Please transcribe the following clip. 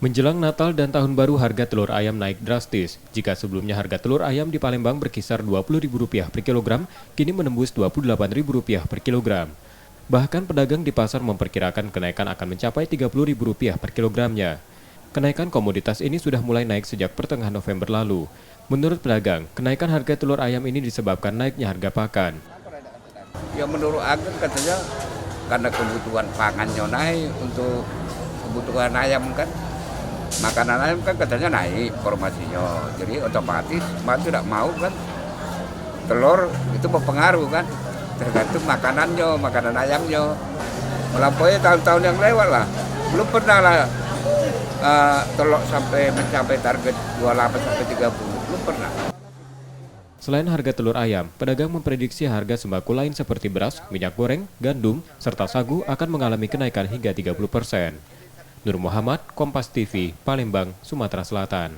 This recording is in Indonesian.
Menjelang Natal dan Tahun Baru harga telur ayam naik drastis. Jika sebelumnya harga telur ayam di Palembang berkisar Rp20.000 per kilogram, kini menembus Rp28.000 per kilogram. Bahkan pedagang di pasar memperkirakan kenaikan akan mencapai Rp30.000 per kilogramnya. Kenaikan komoditas ini sudah mulai naik sejak pertengahan November lalu. Menurut pedagang, kenaikan harga telur ayam ini disebabkan naiknya harga pakan. Ya menurut aku katanya karena kebutuhan pangannya naik untuk kebutuhan ayam kan. Makanan ayam kan katanya naik informasinya, jadi otomatis tidak mau kan telur itu berpengaruh kan, tergantung makanan ayamnya. Melampaui tahun-tahun yang lewat lah, belum pernah lah telur sampai mencapai target 28 sampai 30, belum pernah. Selain harga telur ayam, pedagang memprediksi harga sembako lain seperti beras, minyak goreng, gandum, serta sagu akan mengalami kenaikan hingga 30%. Nur Muhammad, Kompas TV, Palembang, Sumatera Selatan.